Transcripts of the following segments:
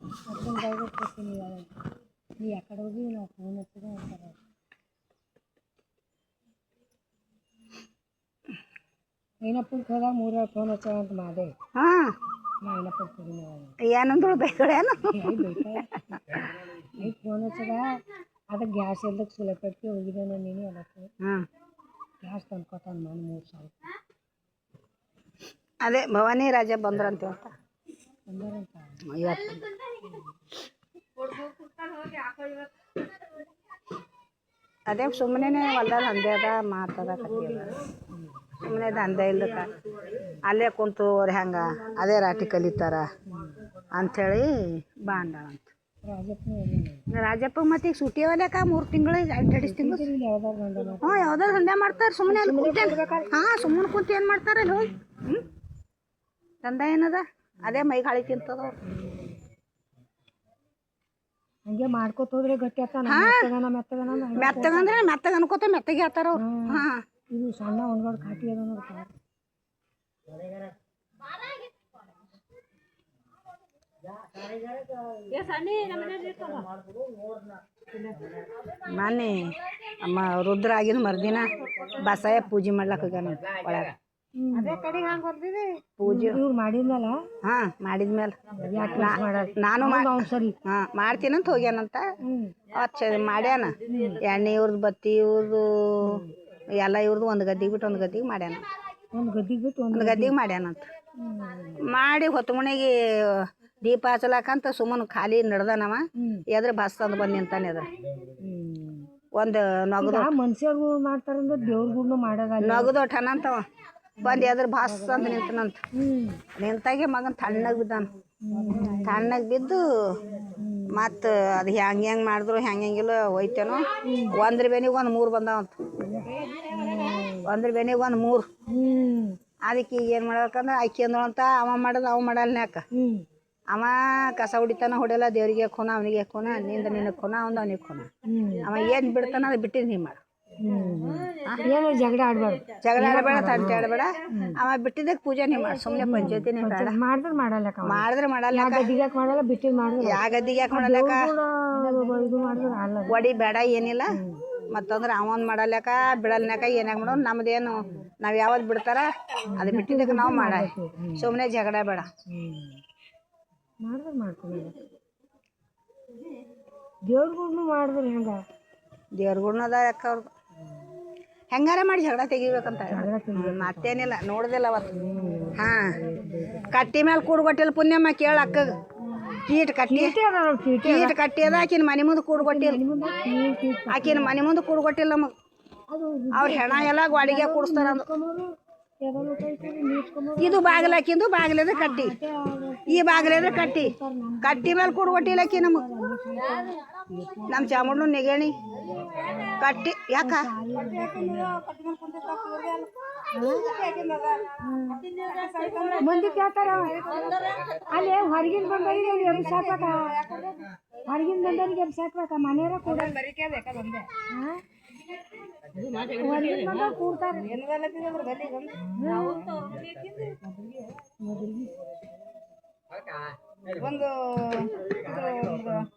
ಅರ್ಜುನ್ ಬಾಯಿಗೆ ಕೊಡ್ತೀನಿ ಇವಾಗ ನೀ ಯಾಕಡೆ ಹೋಗಿ ನಾವು ಫೋನ್ ಹಚ್ಚಿದ್ರೆ ಅಂತಾರೆ ಏನಪ್ಪಕ್ಕೆ ಹೋದಾಗ 3 ಫೋನ್ ಹಚ್ಚೋ ಅಂತ ಮಾಡೆ ಹಾಂ ನಾ ಏನಪ್ಪಕ್ಕೆ ಕೊಡ್ತೀನಿ ಏನಂದ್ರು ಬೇಕಳೇನು ಐದು ಫೋನ್ ಹಚ್ಚದ ಅದಕ್ಕೆ ಗ್ಯಾಸ್ ಇಲ್ದಕ್ಕೆ ಸುಲಭಕ್ಕೆ ಹೋಗಿದ್ದೆ ನಾನು ನೀನು ಅದಕ್ಕೆ ಹಾಂ ಗ್ಯಾಸ್ ತಂದ್ಕೊತಾನೆ ನಾನು 3,000 ಅದೇ ಭವಾನಿ ರಾಜ ಬಂದ್ರಂತ ಇವತ್ತು ಬಂದಾರಂತ ಇವತ್ತು ಅದೇ ಸುಮ್ಮನೆ ಹೊಲ್ದಾಗ ದಂಧೆ ಅದ ಮಾತದ ಸುಮ್ಮನೆ ದಂಧೆ ಇಲ್ದಕ್ಕೆ ಅಲ್ಲೇ ಕುಂತು ಅವ್ರು ಹೆಂಗೆ ಅದೇ ರಾಟಿ ಕಲಿತಾರ ಅಂಥೇಳಿ ಬಾಂಡಾಳಂತ ರಾಜಪ್ಪ ಮತ್ತೆ ಈಗ ಸುಟಿ ಅವಲ್ಯಾಕ 3 ತಿಂಗಳು 2 ತಿಂಗಳು ಹ್ಞೂ ಯಾವ್ದಾರು ದಂಧೆ ಮಾಡ್ತಾರೆ ಸುಮ್ಮನೆ ಅಲ್ಲಿ ಕುಂತ ಹಾಂ ಸುಮ್ಮನೆ ಕುಂತು ಏನು ಮಾಡ್ತಾರೆ ಅಲ್ಲಿ ಹೋಗಿ ದಂಧ ಏನದ ಅದೇ ಮೈ ಗಾಳಿ ತಿಂತದ ಹಂಗೆ ಮಾಡ್ಕೋತ ಹೋದ್ರೆ ಗಟ್ಟಿ ಆಗ್ತಾನ ಮೆತ್ತಗಂದ್ರೆ ಮೆತ್ತಗೆ ಅನ್ಕೋತ ಮೆತ್ತಗೆ ಹೇಳ್ತಾರ ಅವ್ರು ಹಾಂ ಇದು ಸಣ್ಣ ಒಂದ್ಗಡೆ ಕಾಟಿ ಅದ ನೋಡ್ತಾರೆ ಮೊನ್ನೆ ಅಮ್ಮ ರುದ್ರ ಆಗಿನ ಮರ್ದಿನ ಬಸಾಯ ಪೂಜೆ ಮಾಡ್ಲಕ್ಕ ಹೋಗ್ಯಾನ ಒಳಗೆ ಪೂಜೆ ಇವ್ರು ಮಾಡಿದ್ಮೇಲೆ ಹಾಂ ಮಾಡಿದ್ಮೇಲೆ ನಾನು ಸರಿ ಹಾಂ ಮಾಡ್ತೀನಂತ ಹೋಗ್ಯಾನಂತ ಅವತ್ತು ಮಾಡ್ಯಾನ ಎಣ್ಣೆ ಇವ್ರದ್ದು ಬತ್ತಿ ಇವ್ರದ್ದು ಎಲ್ಲ ಇವ್ರದ್ದು ಒಂದು ಗದ್ದಿಗೆ ಬಿಟ್ಟು ಒಂದು ಗದ್ದಿಗೆ ಮಾಡ್ಯಾನ ಒಂದು ಗದ್ದಿಗೆ ಬಿಟ್ಟು ಒಂದು ಗದ್ದಿಗೆ ಮಾಡ್ಯಾನಂತ ಮಾಡಿ ಹೊತ್ತು ಮನೆಗೆ ದೀಪ ಹಚ್ಚಲಾಕಂತ ಸುಮ್ಮನೆ ಖಾಲಿ ನಡ್ದಾನವ ಎದ್ರ ಬಸ್ ತಂದು ಬಂದು ನಿಂತಾನೆ ಅದ್ರ ಒಂದು ನಗದು ಮನುಷ್ಯರು ಮಾಡ್ತಾರಂದ್ರೆ ದೇವ್ರಿಗೂ ಮಾಡೋದ ನಗದೊಟ್ಟು ಅನ್ನಂತವ ಬಂದು ಎದ್ರ ಬಾಸ್ ಅಂತ ನಿಂತನಂತ ನಿಂತಾಗೆ ಮಗನ ತಣ್ಣಗೆ ಬಿದ್ದಾನ ತಣ್ಣಗೆ ಬಿದ್ದು ಮತ್ತು ಅದು ಹೆಂಗೆ ಮಾಡಿದ್ರು ಹೆಂಗಿಲ್ಲ ಹೋಯ್ತೇನೋ ಒಂದ್ರ ಬೆನಿಗೆ ಒಂದು 3 ಬಂದಾವಂತ ಒಂದ್ರ ಬೆನಿಗೆ ಒಂದು 3 ಅದಕ್ಕೆ ಈಗ ಏನು ಮಾಡ್ಬೇಕಂದ್ರೆ ಅಕ್ಕಿ ಅಂದಳಂತ ಅವ ಮಾಡೋದು ಅವ ಮಾಡಲ್ನ್ಯಾಕ ಅವ ಕಸ ಹೊಡಿತಾನ ಹೊಡೆಯಲ್ಲ ದೇವ್ರಿಗೆ ಖೂನ ಅವನಿಗೆ ಖೂನ ನಿಂದ ನಿನಗೆ ಖೂನ ಅವ್ನು ಅವನಿಗೆ ಖೂನ ಅವ ಏನು ಬಿಡ್ತಾನ ಅದು ಬಿಟ್ಟಿದ್ದು ನೀ ಮಾಡು ಏನು ಜಗಳ ಆಡ್ಬಾರ್ದು ಜಗಳ ಆಡಬೇಡ ತಂಟೆ ಆಡಬೇಡ ಅವ ಬಿಟ್ಟಿದ್ದಕ್ಕೆ ಪೂಜೆ ನೀ ಮಾಡಿ ಸುಮ್ಮನೆ ಪಂಚಾಯತಿನೇ ಬೇಡ ಮಾಡಿದ್ರೆ ಮಾಡಲ್ಲಕ್ಕ ಮಾಡಿದ್ರೆ ಮಾಡಲ್ಲ ಗದ್ದಿಗೆ ಮಾಡಲ್ಲ ಬಿಟ್ಟಿದ್ದು ಮಾಡಿದ್ರೆ ಯಾವ ಗದ್ದಿಗೆ ಯಾಕೆ ಮಾಡಲ್ಲಕ್ಕ ಇದು ಮಾಡಿದ್ರೆ ಅಲ್ಲ ಒಡಿ ಬೇಡ ಏನಿಲ್ಲ ಮತ್ತಂದ್ರೆ ಅವನ್ ಮಾಡಲ್ಯಾಕ ಬಿಡಲ್ನ್ಯಾಕ ಏನಾಗ ಮಾಡೋದು ನಮ್ದೇನು ನಾವು ಯಾವತ್ತು ಬಿಡ್ತಾರ ಅದು ಬಿಟ್ಟಿದ್ದಕ್ಕೆ ನಾವು ಮಾಡ ಸುಮ್ಮನೆ ಜಗಳ ಬೇಡ ಮಾಡಿದ್ರೆ ಮಾಡ್ಕೊಂಡು ದೇವ್ರಿಗೂ ಮಾಡಿದ್ರೆ ಹೆಂಗ ದೇವ್ರಗೂಡ್ನ ಅದ ಯಾಕ ಅವ್ರದ್ದು ಹೆಂಗಾರ ಮಾಡಿ ಜಗಳ ತೆಗಿಬೇಕಂತ ಮತ್ತೇನಿಲ್ಲ ನೋಡ್ದಿಲ್ಲ ಅವತ್ತು ಹಾಂ ಕಟ್ಟಿ ಮೇಲೆ ಕೂಡ್ಕೊಟ್ಟಿಲ್ಲ ಪುಣ್ಯಮ್ಮ ಕೇಳ ಅಕ್ಕಗೆ ಕೀಟ್ ಕಟ್ಟಿ ಕೀಟ್ ಕಟ್ಟಿ ಅದ ಆಕಿನ ಮನೆ ಮುಂದೆ ಕೂಡ್ಕೊಟ್ಟಿಲ್ಲ ಆಕಿನ ಮನೆ ಮುಂದೆ ಕೂಡ್ಕೊಟ್ಟಿಲ್ಲ ನಮಗೆ ಅವ್ರ ಹೆಣ ಎಲ್ಲ ಗಾಡಿಗೆ ಕೂಡಿಸ್ತಾರ ಇದು ಬಾಗಿಲಾಕಿಂದು ಬಾಗಿಲದ ಕಟ್ಟಿ ಈ ಬಾಗಿಲದ ಕಟ್ಟಿ ಕಟ್ಟಿ ಮೇಲೆ ಕೂಡ್ಕೊಟ್ಟಿಲ್ಲ ಆಕಿ ನಮಗೆ ನಮ್ಮ ಚಾಮುಂಡು ನೆಗೇಣಿ ಕಟ್ಟಿ ಯಾಕ ಮಂದಿ ಕೇಳ್ತಾರ ಅಲ್ಲಿ ಹೊರಗಿನ ಬಂದವರಿಗೆ ಎಬ್ಸಾಕ ಹೊರಗಿನ ಬಂದವರಿಗೆ ಎಬ್ಸಾಕ ಮನೆಯರ ಕೂಡ ಹೊರಗಿನ ಬಂದವ್ರು ಕೂಡ್ತಾರೆ ಒಂದು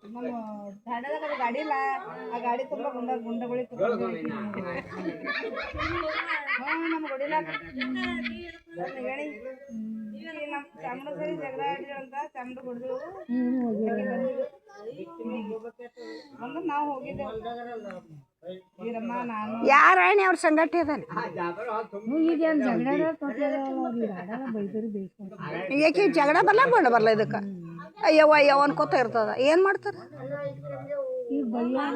ನಮ್ಮ ಧಾಡ್ಯದಾಗ ಗಾಡಿ ಇಲ್ಲ ಆ ಗಾಡಿ ತುಂಬ ಗುಂಡಗಳಿಗೆ ನಮ್ಮ ಗುಡಿಲಾಕ ಗಣಿ ನಮ್ಮ ಚಾಮುಂಡ ಸರಿ ಜಗಳ ಆಡಿದ್ರಂತ ಚಾಮುಂಡ ಹೊಡೆದು ಅಂದ್ರೆ ನಾವು ಹೋಗಿದ್ದೆವು ಈರಮ್ಮ ನಾನು ಯಾರ ಆಯ್ನೆ ಅವ್ರ ಸಂಗತಿ ಅದಾನೆ ಈಗೇನು ಜಗಳ ಬೈದರು ಬೇಯಿಸ್ಕೊಂಡು ಯಾಕೆ ಜಗಳ ಬರಲ್ಲ ಇದಕ್ಕೆ ಅಯ್ಯವ್ವ ಅಯ್ಯವ ಅನ್ಕೋತ ಇರ್ತದ ಏನು ಮಾಡ್ತಾರೆ ಈಗ ಬೈಯಾರ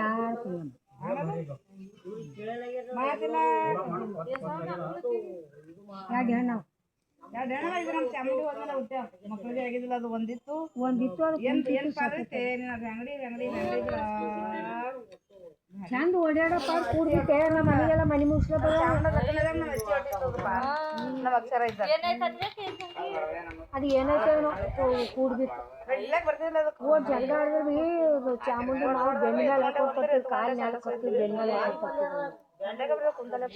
ಯಾರು ಮಾತಿಲ್ಲ ಎರಡು ಹೆಣ್ಣು ನಮ್ಮ ಚಾಮುಂಡಿ ಹೋದ್ಮೇಲೆ ಹುಟ್ಟ್ಯಾವ ಮಕ್ಕಳಿಗೆ ಆಗಿದ್ದಿಲ್ಲ ಅದು ಒಂದಿತ್ತು ಏನು ಪಾದೈತೆ ಅಂಗಡಿ ಚಂದ ಓಡಾಡಪ್ಪ ಕೂಡ್ಬಿಟ್ಟೆ ನಮ್ಮ ಮನೆಗೆಲ್ಲ ಮನೆ ಮುಗಿಸ್ಲಪ್ಪ ನಮ್ಮ ಅಕ್ಷರ ಇದ್ದ ಅದು ಏನೈತೆ ಕೂಡ್ಬಿಟ್ಟು ಬರ್ತಿಲ್ಲ ಅದು ಓ ಜಗಳ ಆಡಿದ್ರೆ ಚಾಮುಂಡಿ ನಾವು ಬೆನ್ನ ಮೇಲೆ ಹಾಕೊಡ್ತೀವಿ ಕಾಲು ಮೇಲೆ ಕೊಡ್ತೀವಿ ಬೆನ್ನ ಮೇಲೆ ಹಾಕೊಡ್ತೀವಿ ಕುಂತಲೆ